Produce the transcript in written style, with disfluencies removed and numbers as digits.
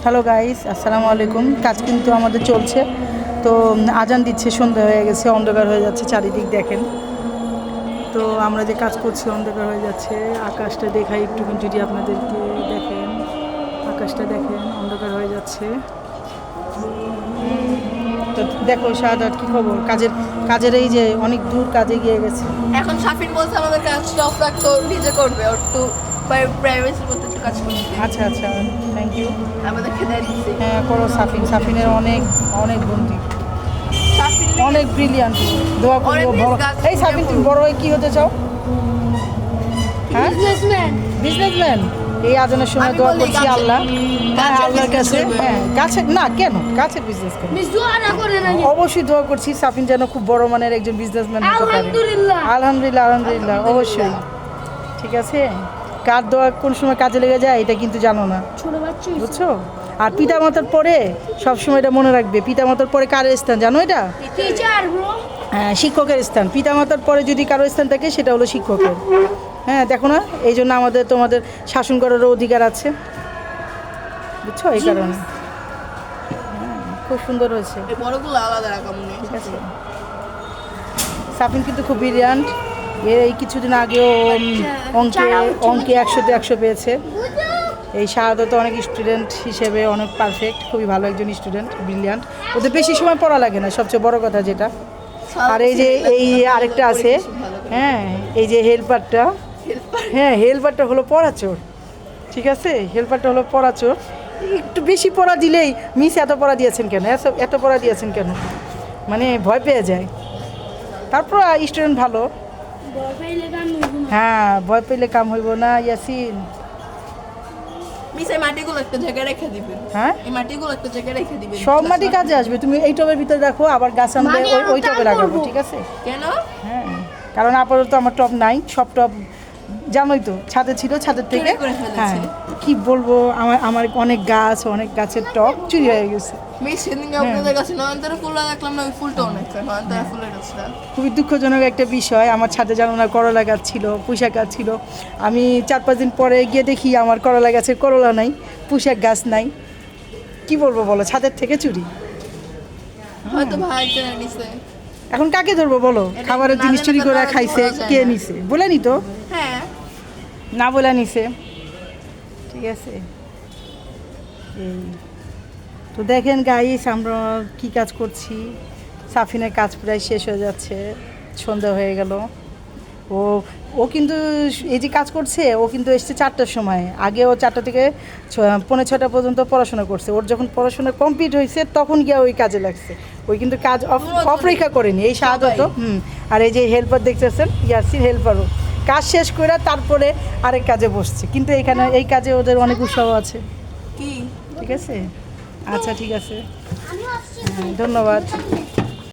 Hello guys, আসসালামু আলাইকুম। কাজ কিন্তু আমাদের চলছে, তো আজান দিচ্ছে, সন্ধ্যা হয়ে গেছে, অন্ধকার হয়ে যাচ্ছে, চারিদিক দেখেন। তো আমরা যে কাজ করছি অন্ধকার হয়ে যাচ্ছে। আকাশটা দেখাই একটু, যদি আপনাদেরকে দেখেন, আকাশটা দেখেন, অন্ধকার হয়ে যাচ্ছে। তো দেখো শাহাদাত, কি খবর? কাজের এই যে অনেক দূর কাজে গিয়ে গেছে। এখন শাফিন বলছে আমাদের কাজটা অফ রাখতো, নিজে করবে, ওর একটু প্রাইভেসির মধ্যে একটু কাজ করতে। আচ্ছা আচ্ছা, থ্যাংক ইউ। আমাদের খেতে দিচ্ছি। হ্যাঁ করো। সাফিনের অনেক অনেক বন্ধু, শাফিন অনেক ব্রিলিয়ান্ট। দোয়া করবো বড়। এই সাফিন, তুমি বড় হয়ে কি হতে চাও? হ্যাঁ, বিজনেসম্যান। এই আজানের সময় দোয়া করছি আল্লাহ, হ্যাঁ আল্লাহর কাছে। হ্যাঁ গাছের না, কেন গাছের বিজনেস কেন? অবশ্যই দোয়া করছি সাফিন যেন খুব বড় মানের একজন বিজনেসম্যান হতে পারে। আলহামদুলিল্লাহ আলহামদুলিল্লাহ, অবশ্যই। ঠিক আছে, কার দোয়া কোন সময় কাজে লেগে যায় এটা কিন্তু জানো না, বুঝছো? আর পিতামাতার পরে সবসময় এটা মনে রাখবে, পিতামাতার পরে কার স্থান জানো এটা? হ্যাঁ, শিক্ষকের স্থান। পিতামাতার পরে যদি কারো স্থান থাকে সেটা হলো শিক্ষকের। হ্যাঁ দেখো না, এই জন্য তোমাদের শাসন করারও অধিকার আছে, বুঝছো? এই কারণে খুব সুন্দর হয়েছে। ঠিক আছে, সাফিন কিন্তু খুব ব্রিলিয়ান্ট। এই কিছুদিন আগেও অঙ্কে 100-তে 100 পেয়েছে। এই শাহাদাত অনেক স্টুডেন্ট হিসেবে অনেক পারফেক্ট, খুবই ভালো একজন স্টুডেন্ট, ব্রিলিয়ান্ট। ওদের বেশি সময় পড়া লাগে না, সবচেয়ে বড় কথা যেটা। আর এই যে এই আরেকটা আছে, হ্যাঁ এই যে হেল্পারটা, হ্যাঁ হেল্পারটা হলো পড়াচোর। ঠিক আছে, হেল্পারটা হলো পড়াচোর। একটু বেশি পড়া দিলেই, মিস এত পড়া দিয়েছেন কেন, এত পড়া দিয়েছেন কেন, মানে ভয় পেয়ে যায়। তারপর স্টুডেন্ট ভালো। হ্যাঁ, ভয় পেলে কাম হইব না ইয়াসিন। হ্যাঁ, সব মাটি কাজে আসবে। তুমি এই টবের ভিতরে রাখো, আবার গাছ আনবে ওই টবে লাগাবো, ঠিক আছে? কেন? হ্যাঁ, কারণ আপাতত আমার টব নাই, সব টব জানোই তো ছাদে ছিল, ছাদের থেকে। হ্যাঁ, কি বলবো, আমার অনেক গাছ, অনেক গাছের টব চুরি হয়ে গেছে। খুবই দুঃখজনক একটা বিষয়। আমার ছাদে জানো না করলা গাছ ছিল, পুঁইশাক গাছ ছিল। আমি 4-5 দিন পরে গিয়ে দেখি আমার করলা গাছের করলা নাই, পুঁইশাক গাছ নাই। কি বলবো বলো, ছাদের থেকে চুরি। এখন কাকে ধরবো বলো? খাবারের জিনিস চুরি করে খাইছে, কে নিছে? বলে নি তো, না বলে নিছে। ঠিক আছে, এই তো দেখেন গাইস, আমরা কি কাজ করছি। সাফিনের কাজ প্রায় শেষ হয়ে যাচ্ছে, সন্ধ্যা হয়ে গেল। ও কিন্তু এই যে কাজ করছে, ও কিন্তু এসছে 4টার সময়। আগে ও 4টা থেকে 5:45 পর্যন্ত পড়াশোনা করছে। ওর যখন পড়াশোনা কমপ্লিট হয়েছে তখন গিয়ে ওই কাজে লাগছে। ওই কিন্তু কাজ অপরেখা করেনি। এই সাহায্য। আর এই যে হেল্পার দেখতেছেন, ইয়াসির হেল্পারও কাজ শেষ করে তারপরে আরেক কাজে বসছে। কিন্তু এখানে এই কাজে ওদের অনেক উৎসাহ আছে। ঠিক আছে, আচ্ছা ঠিক আছে, ধন্যবাদ।